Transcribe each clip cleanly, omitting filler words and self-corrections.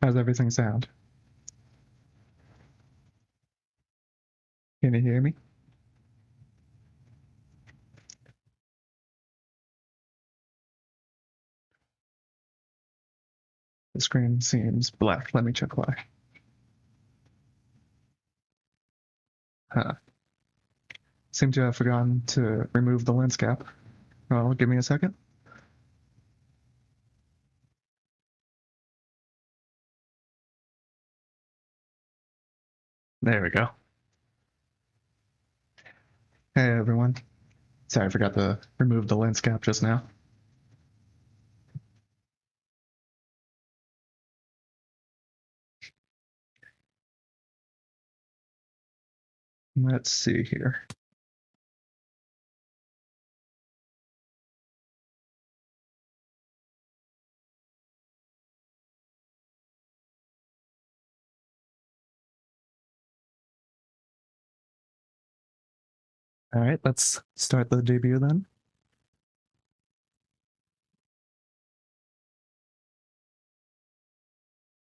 How's everything sound? Can you hear me? The screen seems black. Let me check why. Huh. Seem to have forgotten to remove the lens cap. Well, give me a second. There we go. Hey everyone. Sorry, I forgot to remove the lens cap just now. Let's see here. All right, let's start the debut then.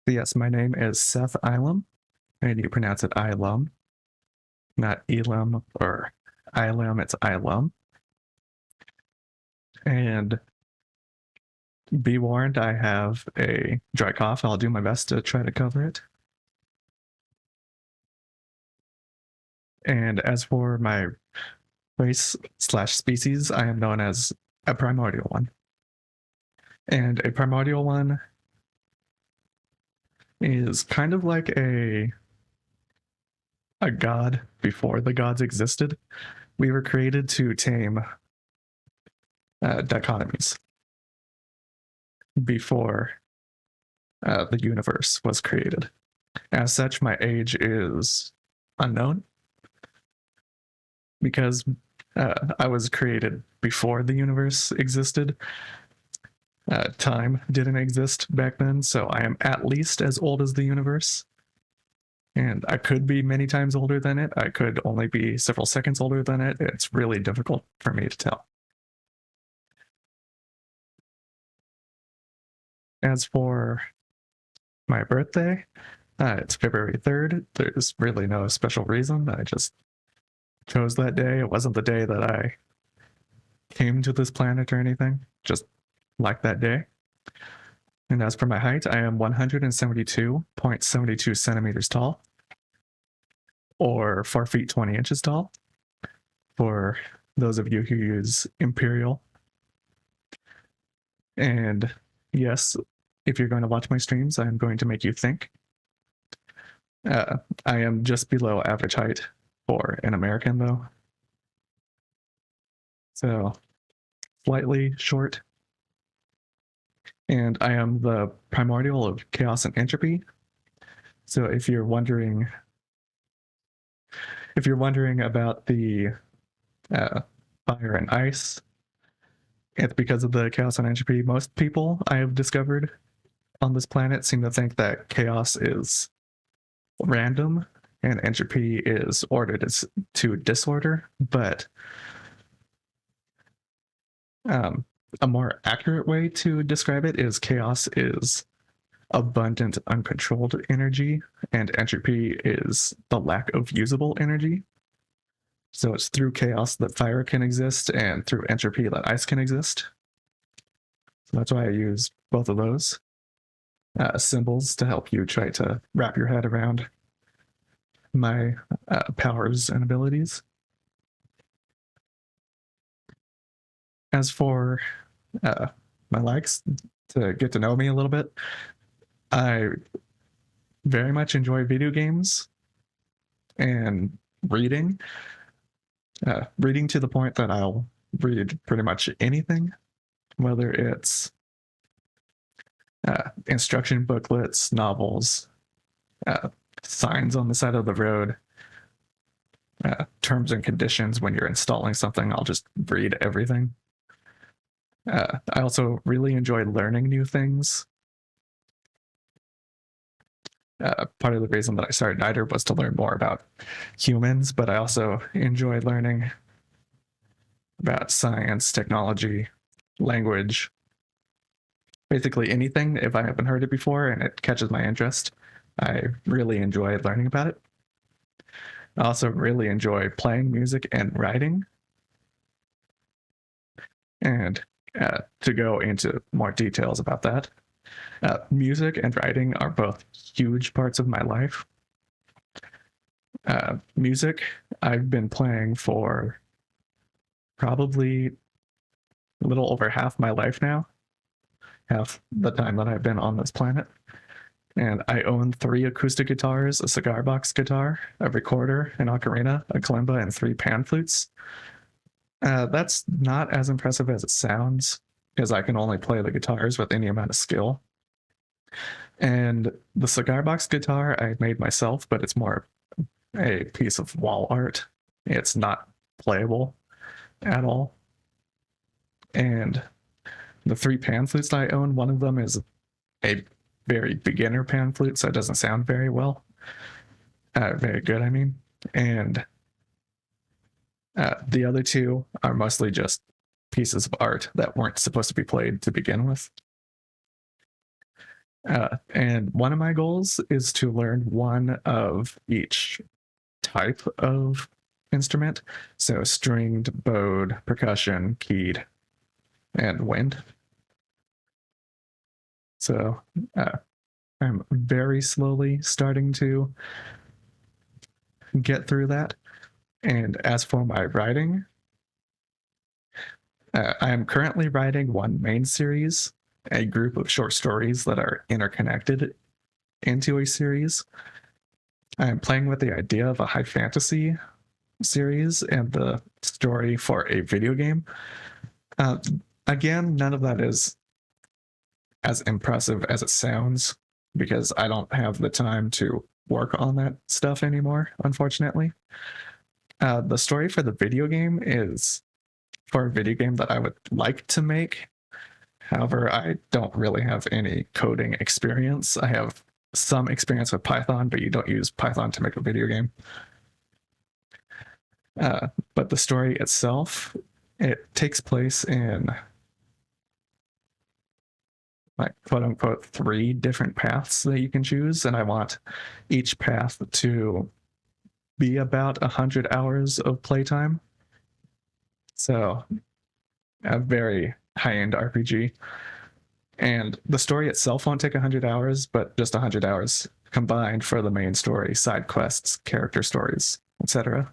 Yes, my name is Seth Ilum, and you pronounce it Ilum, not Elam or Ilum, it's Ilum. And be warned, I have a dry cough. I'll do my best to try to cover it. And as for my race/species, I am known as a primordial one. And a primordial one is kind of like a god before the gods existed. We were created to tame dichotomies before the universe was created. As such, my age is unknown because I was created before the universe existed. Time didn't exist back then, so I am at least as old as the universe. And I could be many times older than it. I could only be several seconds older than it. It's really difficult for me to tell. As for my birthday, it's February 3rd. There's really no special reason. I just chose that day. It wasn't the day that I came to this planet or anything. Just like that day. And as for my height, I am 172.72 centimeters tall, or 4 feet 20 inches tall, for those of you who use imperial. And yes, if you're going to watch my streams, I'm going to make you think. I am just below average height for an American, though. So, slightly short. And I am the primordial of chaos and entropy. So if you're wondering about the fire and ice, it's because of the chaos and entropy. Most people I have discovered on this planet seem to think that chaos is random and entropy is ordered to disorder, but a more accurate way to describe it is chaos is abundant, uncontrolled energy, and entropy is the lack of usable energy. So it's through chaos that fire can exist, and through entropy that ice can exist. So that's why I use both of those symbols to help you try to wrap your head around my powers and abilities. As for my likes, to get to know me a little bit, I very much enjoy video games and reading. Reading to the point that I'll read pretty much anything, whether it's instruction booklets, novels, signs on the side of the road, terms and conditions when you're installing something. I'll just read everything. I also really enjoy learning new things. Part of the reason that I started NITRE was to learn more about humans, but I also enjoy learning about science, technology, language, basically anything if I haven't heard it before and it catches my interest. I really enjoy learning about it. I also really enjoy playing music and writing. And to go into more details about that, music and writing are both huge parts of my life. Music, I've been playing for probably a little over half my life now, half the time that I've been on this planet. And I own 3 acoustic guitars, a cigar box guitar, a recorder, an ocarina, a kalimba, and 3 pan flutes. That's not as impressive as it sounds, because I can only play the guitars with any amount of skill. And the cigar box guitar I made myself, but it's more a piece of wall art. It's not playable at all. And the 3 pan flutes I own, one of them is a very beginner pan flute, so it doesn't sound very well. Very good, I mean. And the other 2 are mostly just pieces of art that weren't supposed to be played to begin with. And one of my goals is to learn one of each type of instrument. So stringed, bowed, percussion, keyed, and wind. So I'm very slowly starting to get through that. And as for my writing, I am currently writing one main series, a group of short stories that are interconnected into a series. I am playing with the idea of a high fantasy series and the story for a video game. Again, none of that is as impressive as it sounds, because I don't have the time to work on that stuff anymore, unfortunately. The story for the video game is for a video game that I would like to make. However, I don't really have any coding experience. I have some experience with Python, but you don't use Python to make a video game. But the story itself, it takes place in, like, quote unquote 3 different paths that you can choose, and I want each path to be about 100 hours of playtime. So a very high-end RPG. And the story itself won't take 100 hours, but just 100 hours combined for the main story, side quests, character stories, etc.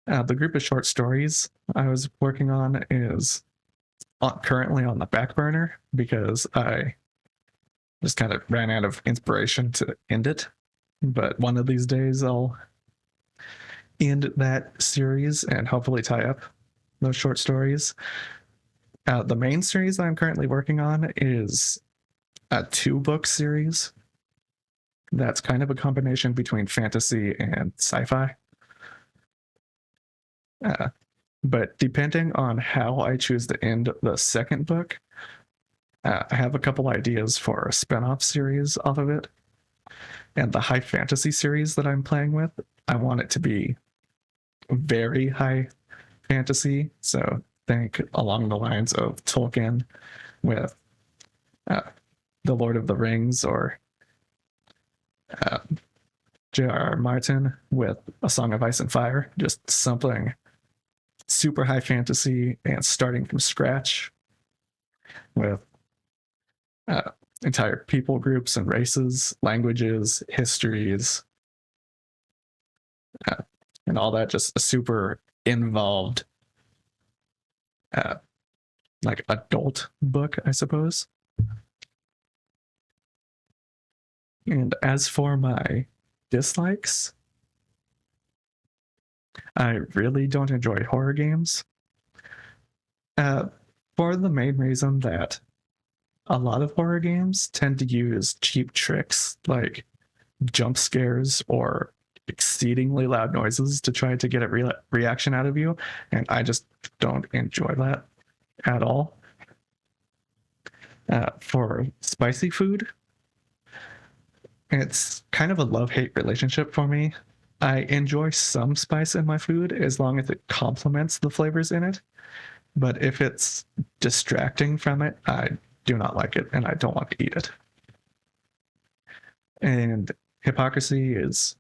The group of short stories I was working on is currently on the back burner because I just kind of ran out of inspiration to end it. But one of these days I'll end that series and hopefully tie up those short stories. The main series that I'm currently working on is a 2-book series that's kind of a combination between fantasy and sci-fi. But depending on how I choose to end the second book, I have a couple ideas for a spin-off series off of it. And the high fantasy series that I'm playing with, I want it to be very high fantasy. So think along the lines of Tolkien with The Lord of the Rings, or J.R.R. Martin with A Song of Ice and Fire. Just something super high fantasy and starting from scratch with entire people groups and races, languages, histories, and all that. Just a super involved like adult book, I suppose. And as for my dislikes, I really don't enjoy horror games, for the main reason that a lot of horror games tend to use cheap tricks like jump scares or exceedingly loud noises to try to get a reaction out of you, and I just don't enjoy that at all. For spicy food, it's kind of a love-hate relationship for me. I enjoy some spice in my food as long as it complements the flavors in it. but if it's distracting from it, I do not like it and I don't want to eat it. And hypocrisy is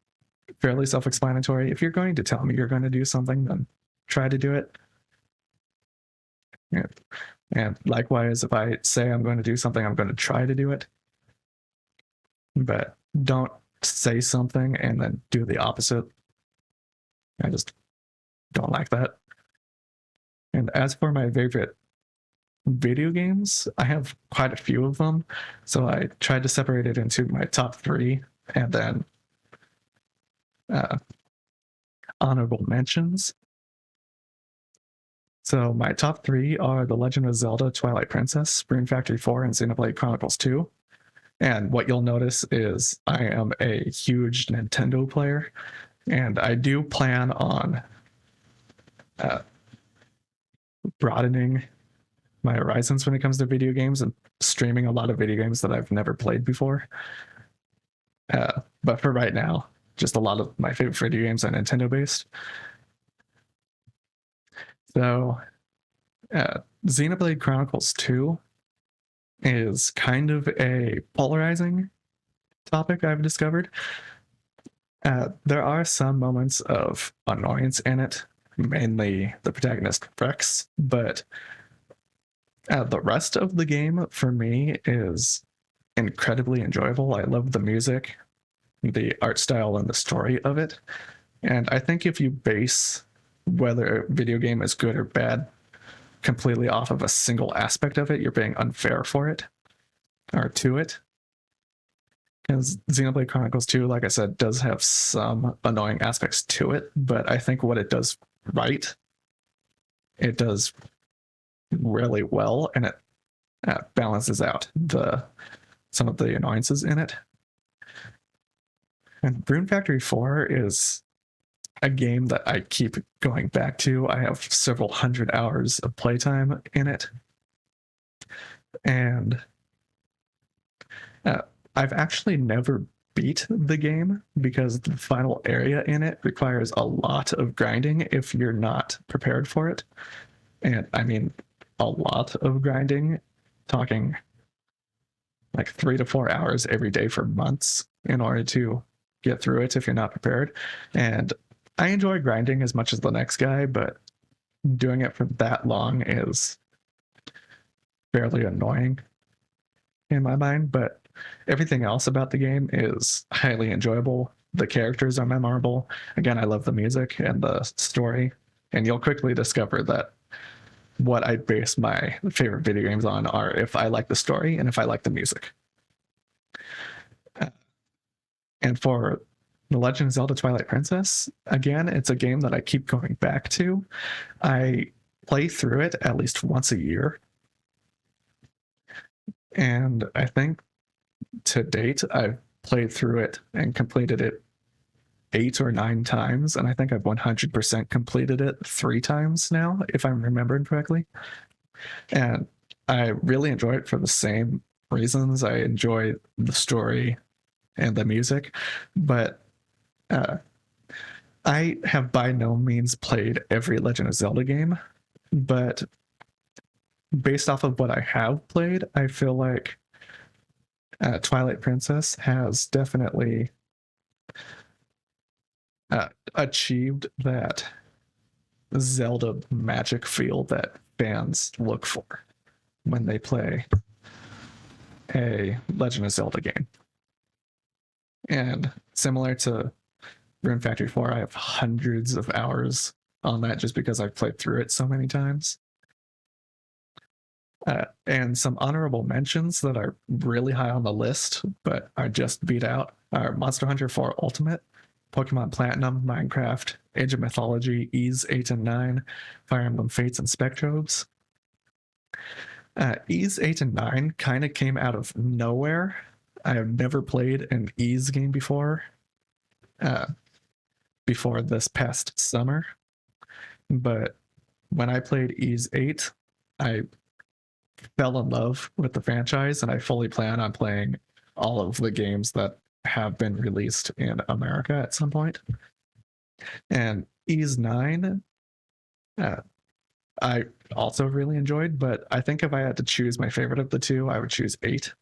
fairly self-explanatory. If you're going to tell me you're going to do something, then try to do it. And likewise, if I say I'm going to do something, I'm going to try to do it. But don't say something and then do the opposite. I just don't like that. And as for my favorite video games, I have quite a few of them. So I tried to separate it into my top 3 and then honorable mentions. So my top 3 are The Legend of Zelda, Twilight Princess, Rune Factory 4, and Xenoblade Chronicles 2. And what you'll notice is I am a huge Nintendo player, and I do plan on broadening my horizons when it comes to video games and streaming a lot of video games that I've never played before. But for right now, just a lot of my favorite video games are Nintendo based. So Xenoblade Chronicles 2 is kind of a polarizing topic I've discovered. There are some moments of annoyance in it, mainly the protagonist Rex, but the rest of the game for me is incredibly enjoyable. I love the music, the art style, and the story of it. And I think if you base whether a video game is good or bad completely off of a single aspect of it, you're being unfair for it, or to it. Because Xenoblade Chronicles 2, like I said, does have some annoying aspects to it, but I think what it does right, it does really well, and it balances out some of the annoyances in it. And Rune Factory 4 is a game that I keep going back to. I have several hundred hours of playtime in it. And I've actually never beat the game because the final area in it requires a lot of grinding if you're not prepared for it. And I mean, a lot of grinding, talking like 3 to 4 hours every day for months in order to get through it if you're not prepared. And I enjoy grinding as much as the next guy, but doing it for that long is fairly annoying in my mind. But everything else about the game is highly enjoyable. The characters are memorable. Again, I love the music and the story, and you'll quickly discover that what I base my favorite video games on are if I like the story and if I like the music. And for The Legend of Zelda Twilight Princess, again, it's a game that I keep going back to. I play through it at least once a year. And I think to date, I've played through it and completed it 8 or 9 times. And I think I've 100% completed it 3 times now, if I'm remembering correctly. And I really enjoy it for the same reasons. I enjoy the story and the music, but I have by no means played every Legend of Zelda game, but based off of what I have played, I feel like Twilight Princess has definitely achieved that Zelda magic feel that fans look for when they play a Legend of Zelda game. And similar to Rune Factory 4, I have hundreds of hours on that just because I've played through it so many times. And some honorable mentions that are really high on the list, but are just beat out, are Monster Hunter 4 Ultimate, Pokemon Platinum, Minecraft, Age of Mythology, Ys 8 and 9, Fire Emblem Fates, and Spectrobes. Ys 8 and 9 kind of came out of nowhere. I have never played an Ys game before this past summer, but when I played Ys 8, I fell in love with the franchise, and I fully plan on playing all of the games that have been released in America at some point. And Ys 9, I also really enjoyed, but I think if I had to choose my favorite of the two, I would choose 8.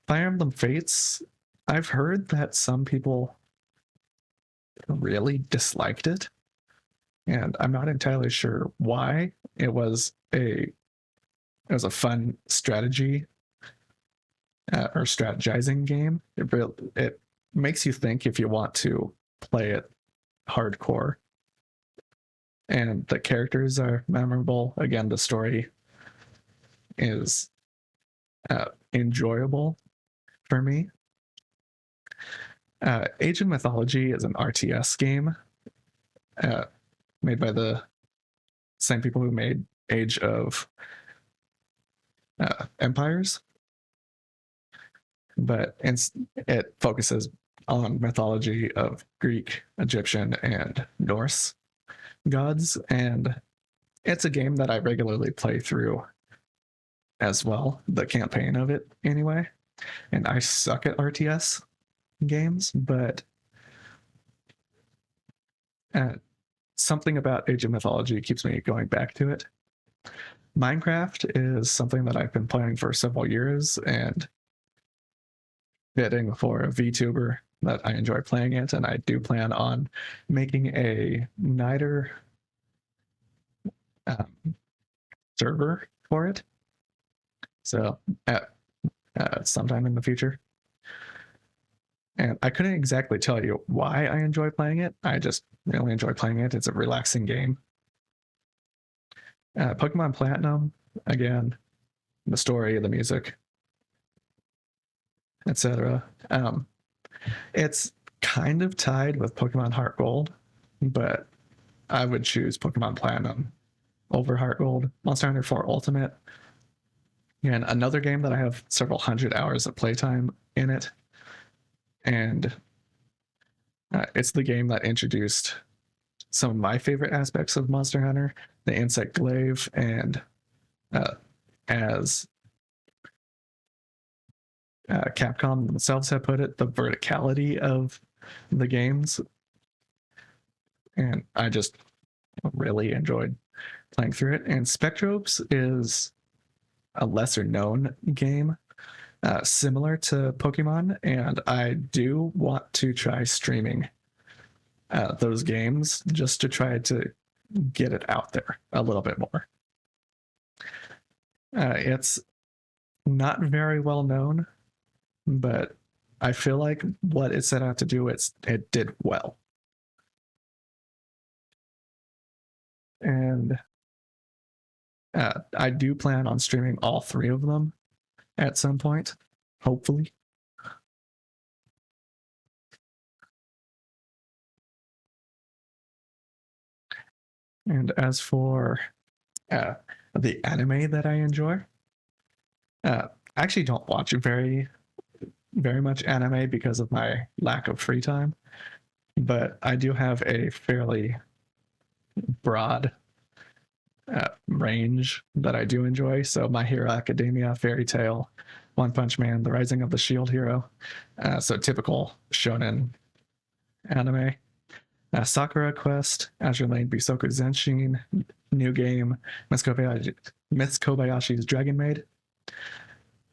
Fire Emblem Fates, I've heard that some people really disliked it, and I'm not entirely sure why. It was a fun strategy or strategizing game. It makes you think if you want to play it hardcore, and the characters are memorable. Again, the story is enjoyable for me. Age of Mythology is an RTS game made by the same people who made Age of Empires, but it focuses on mythology of Greek, Egyptian, and Norse gods, and it's a game that I regularly play through as well, the campaign of it anyway. And I suck at RTS games, but something about Age of Mythology keeps me going back to it. Minecraft is something that I've been playing for several years, and fitting for a VTuber that I enjoy playing it, and I do plan on making a NITRE server for it. So at sometime in the future. And I couldn't exactly tell you why I enjoy playing it. I just really enjoy playing it. It's a relaxing game. Pokemon Platinum, again, the story, the music, etc. It's kind of tied with Pokemon Heart Gold, but I would choose Pokemon Platinum over Heart Gold. Monster Hunter 4 Ultimate, and another game that I have several hundred hours of playtime in it. And it's the game that introduced some of my favorite aspects of Monster Hunter, the insect glaive, and as Capcom themselves have put it, the verticality of the games. And I just really enjoyed playing through it. And Spectrobes is a lesser known game, similar to Pokemon, and I do want to try streaming those games just to try to get it out there a little bit more. It's not very well known, but I feel like what it set out to do, it did well. And I do plan on streaming all 3 of them at some point, hopefully. And as for the anime that I enjoy, I actually don't watch very much anime because of my lack of free time, but I do have a fairly broad range that I do enjoy. So My Hero Academia, Fairy Tail, One Punch Man, The Rising of the Shield Hero. So typical shonen anime. Sakura Quest, Azure Lane Bisoku Zenshin, New Game, Miss Kobayashi's Dragon Maid.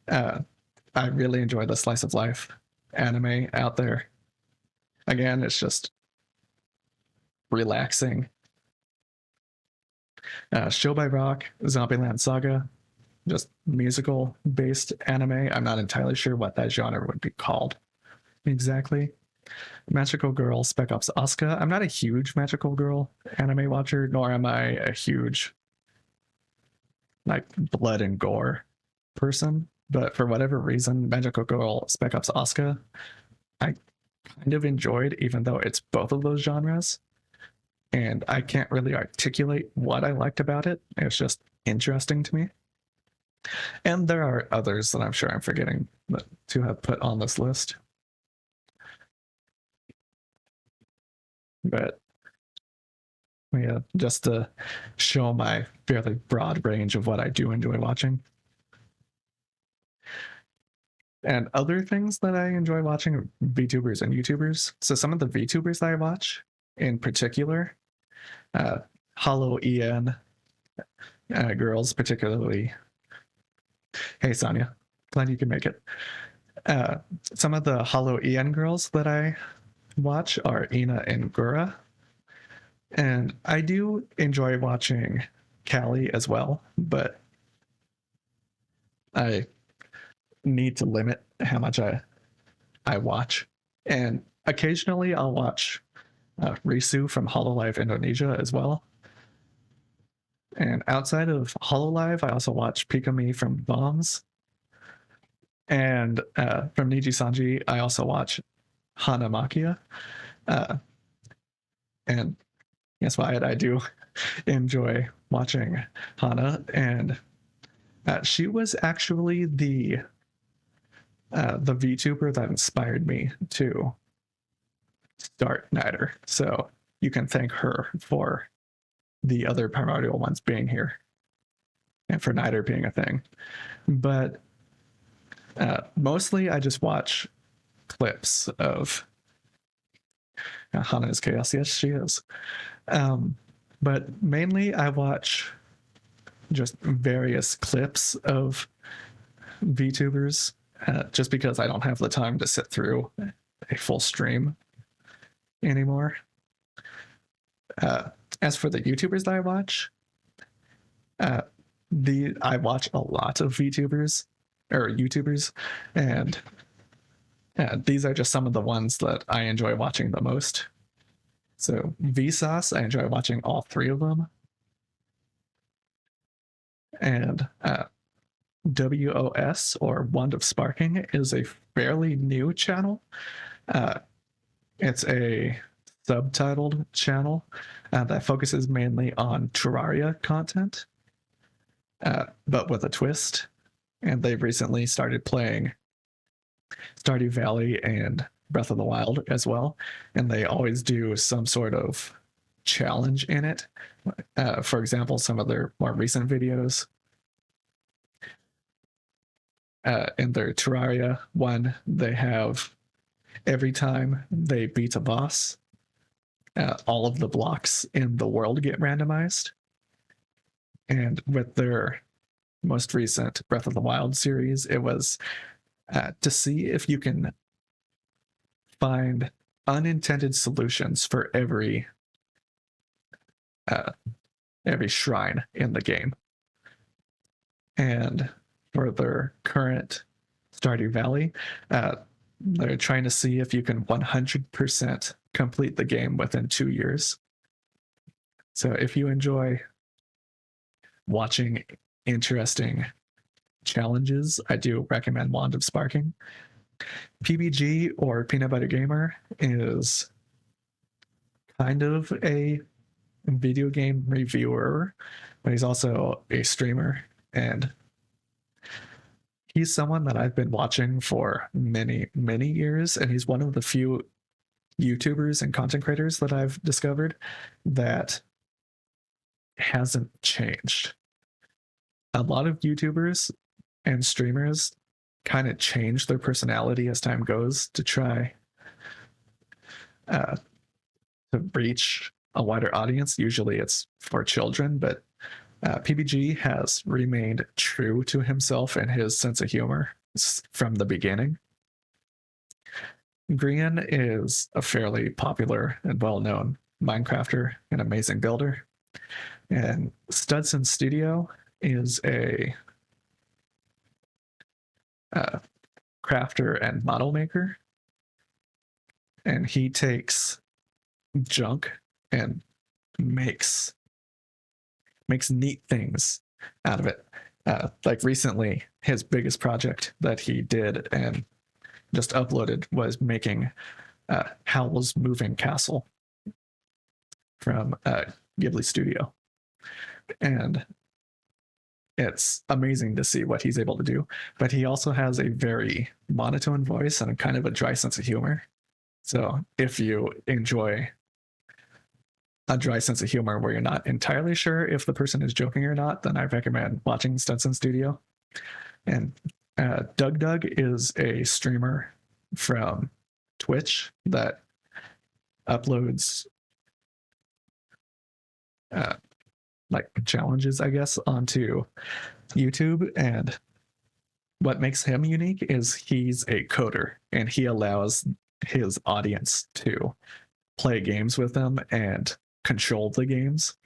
I really enjoy the slice of life anime out there. Again, it's just relaxing. Show by Rock, Zombieland Saga, just musical based anime. I'm not entirely sure what that genre would be called exactly. Magical Girl, Spec Ops Asuka. I'm not a huge Magical Girl anime watcher, nor am I a huge like blood and gore person, but for whatever reason, Magical Girl, Spec Ops Asuka, I kind of enjoyed, even though it's both of those genres. And I can't really articulate what I liked about it. It's just interesting to me. And there are others that I'm sure I'm forgetting to have put on this list. But yeah, just to show my fairly broad range of what I do enjoy watching. And other things that I enjoy watching are VTubers and YouTubers. So some of the VTubers that I watch in particular, Hollow EN girls, particularly. Hey, Sonia, glad you can make it. Some of the Hollow Ian girls that I watch are Ina and Gura. And I do enjoy watching Callie as well, but I need to limit how much I watch. And occasionally I'll watch Risu from Hololive Indonesia as well. And outside of Hololive, I also watch Pikami from Bombs. And from Niji Sanji, I also watch Hana Makia. And yes, Wyatt, I do enjoy watching Hana. And she was actually the VTuber that inspired me to start NITRE. So you can thank her for the other primordial ones being here and for NITRE being a thing. But mostly I just watch clips of Hana's chaos. Yes, she is. But mainly I watch just various clips of VTubers just because I don't have the time to sit through a full stream anymore. As for the YouTubers that I watch, I watch a lot of VTubers or YouTubers, and these are just some of the ones that I enjoy watching the most. So Vsauce, I enjoy watching all three of them. And WOS, or Wand of Sparking, is a fairly new channel. It's a subtitled channel that focuses mainly on Terraria content, but with a twist. And they've recently started playing Stardew Valley and Breath of the Wild as well. And they always do some sort of challenge in it. For example, some of their more recent videos. In their Terraria one, they have every time they beat a boss, all of the blocks in the world get randomized. And with their most recent Breath of the Wild series, it was to see if you can find unintended solutions for every shrine in the game. And for their current Stardew Valley, they're trying to see if you can 100% complete the game within 2 years. So if you enjoy watching interesting challenges, I do recommend Wand of Sparking. PBG, or Peanut Butter Gamer, is kind of a video game reviewer, but he's also a streamer, and he's someone that I've been watching for many, many years, and he's one of the few YouTubers and content creators that I've discovered that hasn't changed. A lot of YouTubers and streamers kind of change their personality as time goes to try to reach a wider audience. Usually it's for children, but PBG has remained true to himself and his sense of humor from the beginning. Grian is a fairly popular and well-known Minecrafter and amazing builder. And Studson Studio is a crafter and model maker. And he takes junk and makes neat things out of it. Like recently, his biggest project that he did and just uploaded was making Howl's Moving Castle from Ghibli Studio. And it's amazing to see what he's able to do. But he also has a very monotone voice and a kind of a dry sense of humor. So if you enjoy a dry sense of humor where you're not entirely sure if the person is joking or not, then I recommend watching Studson Studio. And Doug is a streamer from Twitch that uploads like challenges, I guess, onto YouTube. And what makes him unique is he's a coder and he allows his audience to play games with them and control the games.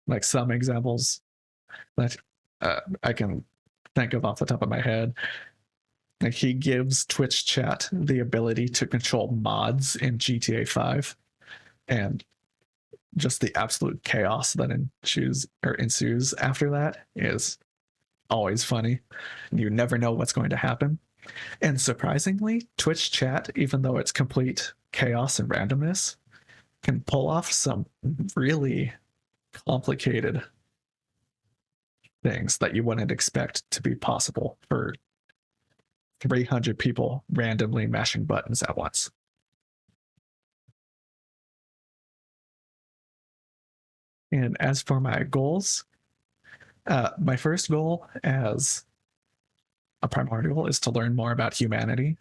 Like some examples that I can think of off the top of my head. Like he gives Twitch chat the ability to control mods in GTA 5, and just the absolute chaos that ensues after that is always funny. You never know what's going to happen. And surprisingly, Twitch chat, even though it's complete chaos and randomness, can pull off some really complicated things that you wouldn't expect to be possible for 300 people randomly mashing buttons at once. And as for my goals, my first goal as a primordial is to learn more about humanity.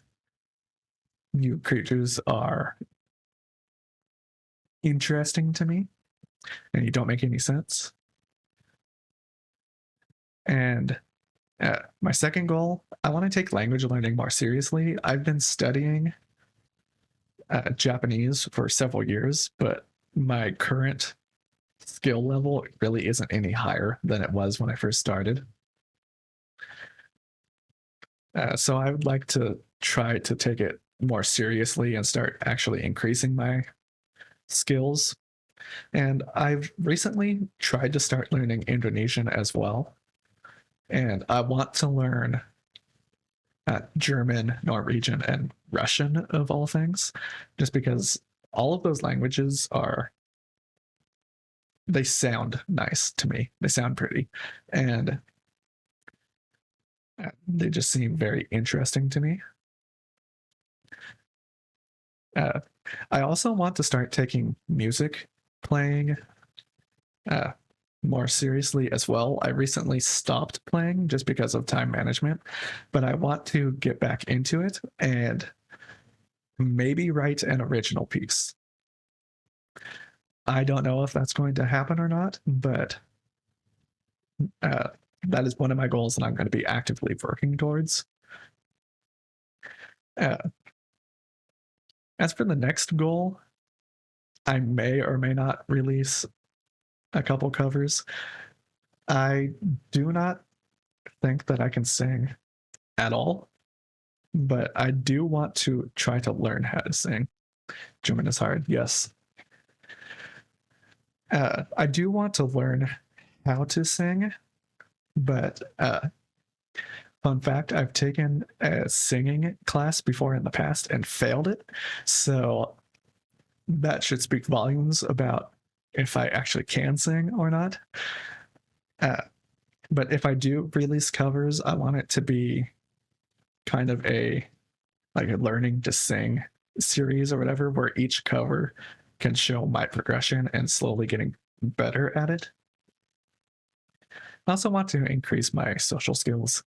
New creatures are interesting to me, and you don't make any sense. And my second goal, I want to take language learning more seriously. I've been studying Japanese for several years, but my current skill level really isn't any higher than it was when I first started. So I would like to try to take it more seriously and start actually increasing my skills. And I've recently tried to start learning Indonesian as well. And I want to learn German, Norwegian, and Russian of all things, just because all of those languages they sound nice to me. They sound pretty. And they just seem very interesting to me. I also want to start taking music playing more seriously as well. I recently stopped playing just because of time management, but I want to get back into it and maybe write an original piece. I don't know if that's going to happen or not, but that is one of my goals that I'm going to be actively working towards. As for the next goal, I may or may not release a couple covers. I do not think that I can sing at all, but I do want to try to learn how to sing. German is hard, yes. I do want to learn how to sing, but fun fact, I've taken a singing class before in the past and failed it, so that should speak volumes about if I actually can sing or not. But if I do release covers, I want it to be kind of a learning to sing series or whatever, where each cover can show my progression and slowly getting better at it. I also want to increase my social skills.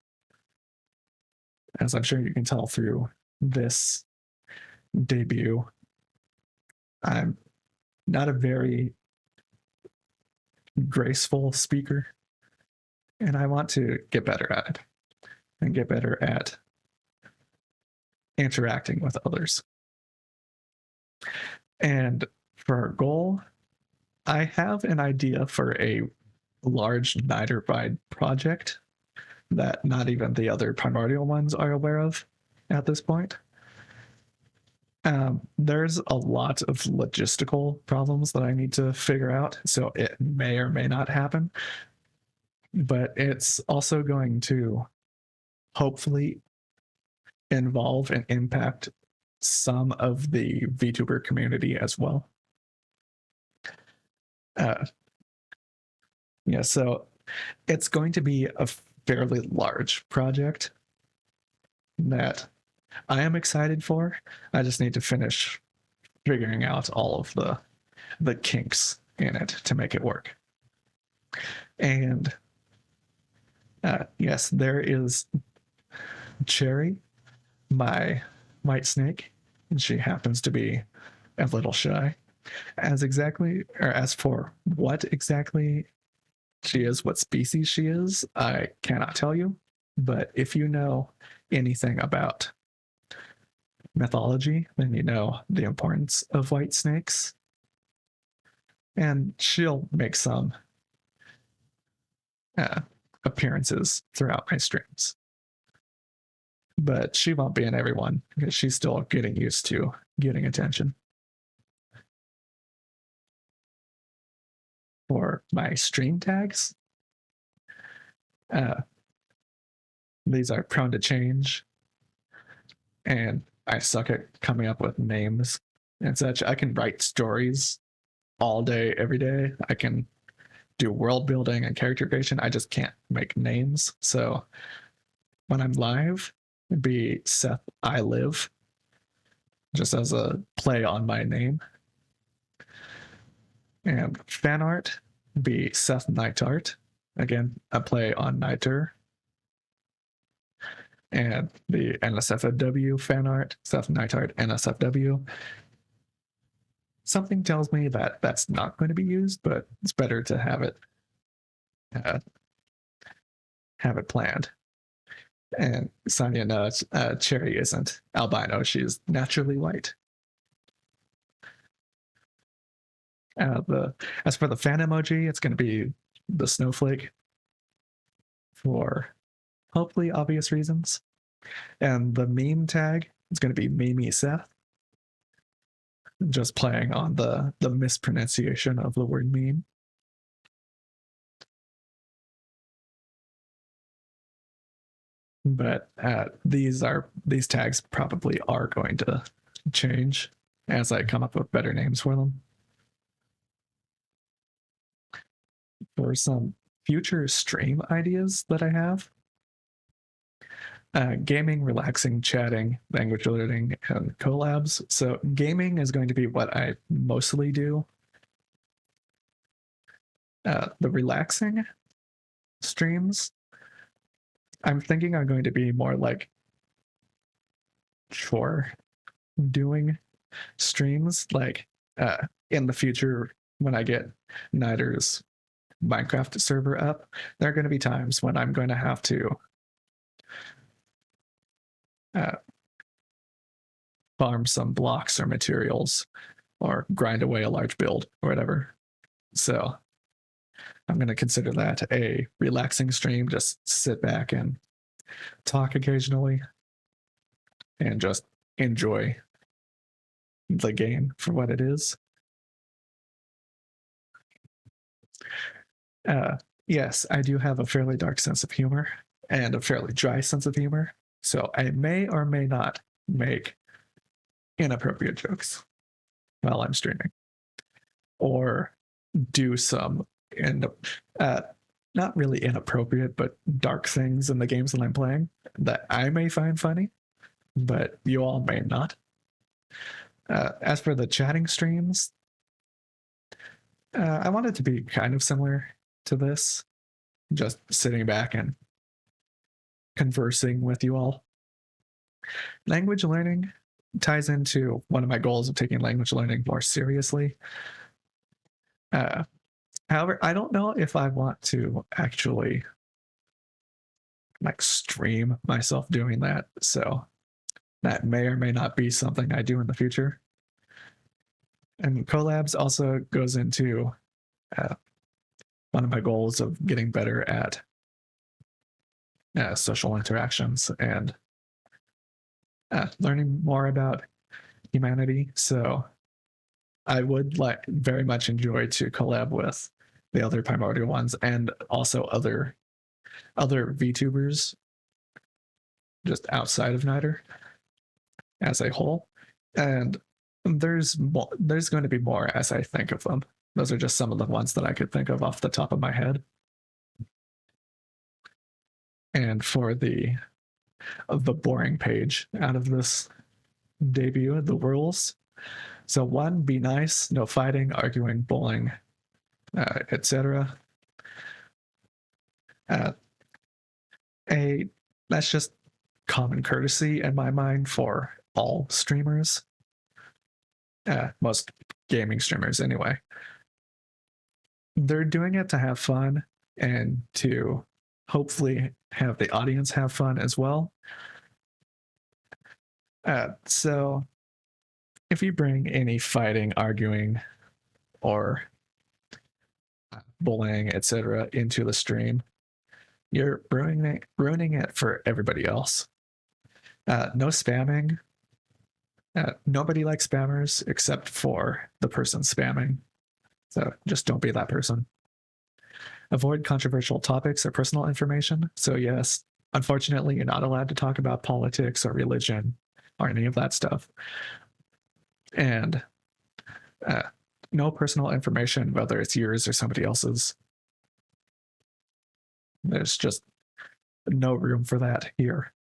As I'm sure you can tell through this debut, I'm not a very graceful speaker, and I want to get better at it and get better at interacting with others. And for our goal, I have an idea for a large NITRE project that not even the other primordial ones are aware of at this point. There's a lot of logistical problems that I need to figure out, so it may or may not happen, but it's also going to hopefully involve and impact some of the VTuber community as well. Yeah, so it's going to be a fairly large project that I am excited for. I just need to finish figuring out all of the kinks in it to make it work. And yes, there is Cherry, my white snake, and she happens to be a little shy. As for what exactly she is, what species she is, I cannot tell you. But if you know anything about mythology, then you know the importance of white snakes. And she'll make some appearances throughout my streams. But she won't be in everyone because she's still getting used to getting attention. For my stream tags, these are prone to change, and I suck at coming up with names and such. I can write stories all day, every day. I can do world building and character creation. I just can't make names. So when I'm live, it'd be Seth I Live, just as a play on my name. And fan art be Seth Night Art, again, a play on NITRE. And the NSFW fan art, Seth Night Art, NSFW. Something tells me that that's not going to be used, but it's better to have it planned. And Sonia knows Cherry isn't albino; she's naturally white. As for the fan emoji, it's going to be the snowflake for hopefully obvious reasons. And the meme tag is going to be Mimi Seth, just playing on the mispronunciation of the word meme. But these tags probably are going to change as I come up with better names for them. For some future stream ideas that I have, gaming, relaxing, chatting, language learning, and collabs. So gaming is going to be what I mostly do. The relaxing streams, I'm thinking are going to be more like chore doing streams. Like in the future, when I get NITRE's Minecraft server up, there are going to be times when I'm going to have to farm some blocks or materials or grind away a large build or whatever. So I'm going to consider that a relaxing stream. Just sit back and talk occasionally and just enjoy the game for what it is. Yes, I do have a fairly dark sense of humor and a fairly dry sense of humor. So I may or may not make inappropriate jokes while I'm streaming, or do some not really inappropriate, but dark things in the games that I'm playing that I may find funny, but you all may not. As for the chatting streams, I want it to be kind of similar to this, just sitting back and conversing with you all. Language learning ties into one of my goals of taking language learning more seriously. However, I don't know if I want to actually like stream myself doing that. So that may or may not be something I do in the future. And collabs also goes into one of my goals of getting better at social interactions and learning more about humanity. So I would very much enjoy to collab with the other primordial ones and also other VTubers just outside of NITRE as a whole. And there's going to be more as I think of them. Those are just some of the ones that I could think of off the top of my head. And for the boring page out of this debut, the rules. So 1, be nice, no fighting, arguing, bullying, etc. That's just common courtesy in my mind for all streamers. most gaming streamers anyway. They're doing it to have fun and to hopefully have the audience have fun as well. So if you bring any fighting, arguing, or bullying, etc., into the stream, you're ruining it for everybody else. No spamming. Nobody likes spammers except for the person spamming. So just don't be that person. Avoid controversial topics or personal information. So yes, unfortunately, you're not allowed to talk about politics or religion or any of that stuff. And no personal information, whether it's yours or somebody else's. There's just no room for that here.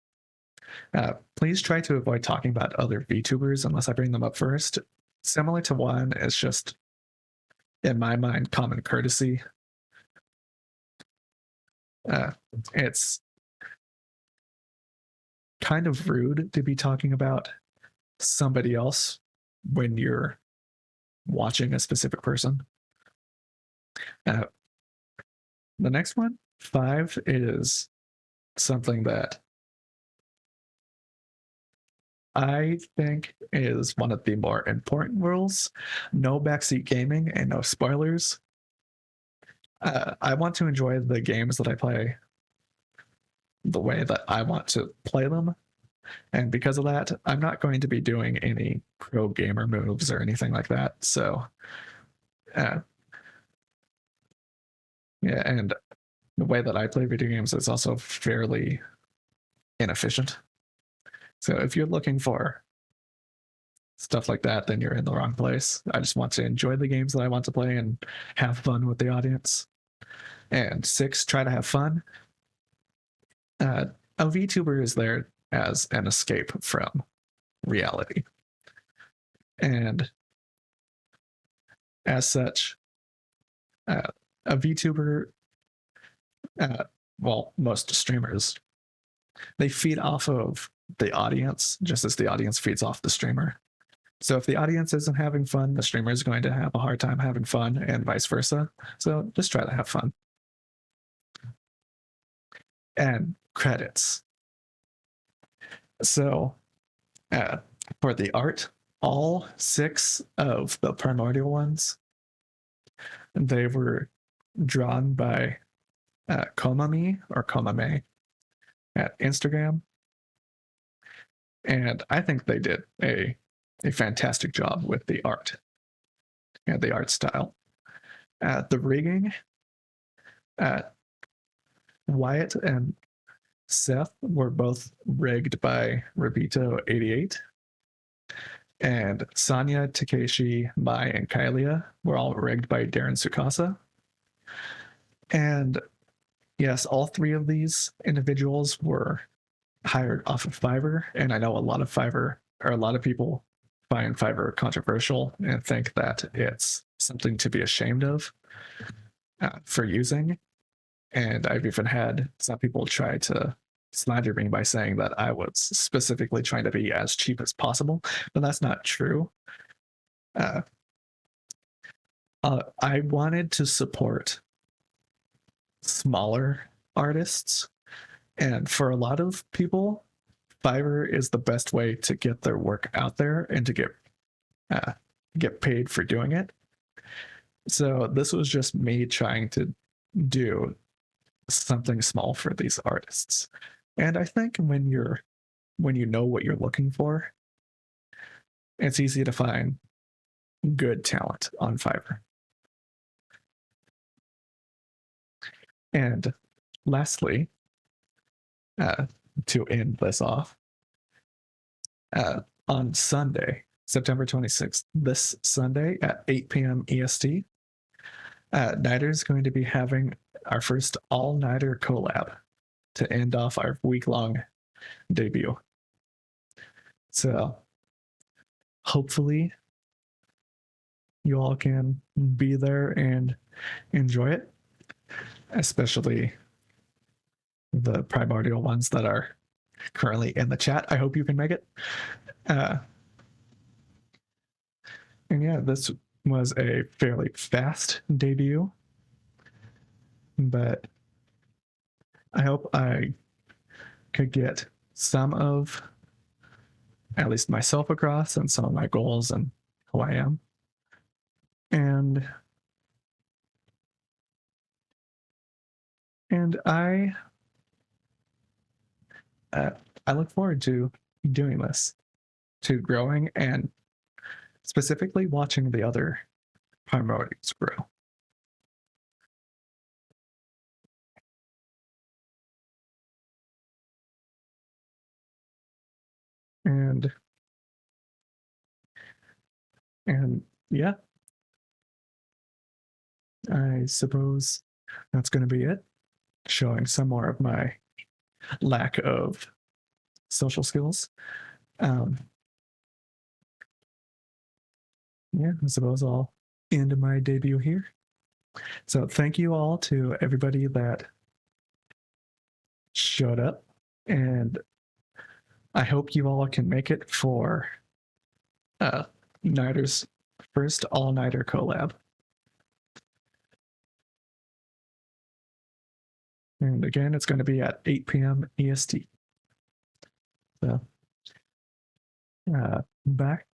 Please try to avoid talking about other VTubers unless I bring them up first. Similar to one, it's just, in my mind, common courtesy. It's kind of rude to be talking about somebody else when you're watching a specific person. The next one, 5, is something that I think is one of the more important rules. No backseat gaming and no spoilers. I want to enjoy the games that I play the way that I want to play them. And because of that, I'm not going to be doing any pro gamer moves or anything like that. So, yeah, and the way that I play video games is also fairly inefficient. So if you're looking for stuff like that, then you're in the wrong place. I just want to enjoy the games that I want to play and have fun with the audience. And 6, try to have fun. A VTuber is there as an escape from reality. And as such, a VTuber, well, most streamers, they feed off of the audience just as the audience feeds off the streamer. So if the audience isn't having fun, the streamer is going to have a hard time having fun, and vice versa. So just try to have fun. And credits. So for the art, all 6 of the primordial ones, they were drawn by Komami or Komame at Instagram. And I think they did a fantastic job with the art and the art style. The rigging, Wyatt and Seth were both rigged by Rabito88. And Sonia, Takeshi, Mai, and Kylia were all rigged by Darren Sukasa. And yes, all 3 of these individuals were hired off of Fiverr, and I know a lot of people find Fiverr controversial and think that it's something to be ashamed of for using. And I've even had some people try to slander me by saying that I was specifically trying to be as cheap as possible, but that's not true. I wanted to support smaller artists. And for a lot of people, Fiverr is the best way to get their work out there and to get paid for doing it. So this was just me trying to do something small for these artists. And I think when you know what you're looking for, it's easy to find good talent on Fiverr. And lastly, to end this off, on Sunday, September 26th, this Sunday at 8 p.m. EST, NITRE is going to be having our first all-NITRE collab to end off our week-long debut. So hopefully you all can be there and enjoy it, especially the primordial ones that are currently in the chat. I hope you can make it. And yeah, this was a fairly fast debut, but I hope I could get some of at least myself across and some of my goals and who I am. And I look forward to doing this, to growing, and specifically watching the other primordials grow. And yeah, I suppose that's going to be it. Showing some more of my lack of social skills. Yeah, I suppose I'll end my debut here. So thank you all to everybody that showed up, and I hope you all can make it for NITRE's first all-NITRE collab. And again, it's going to be at 8 p.m. EST. So, back.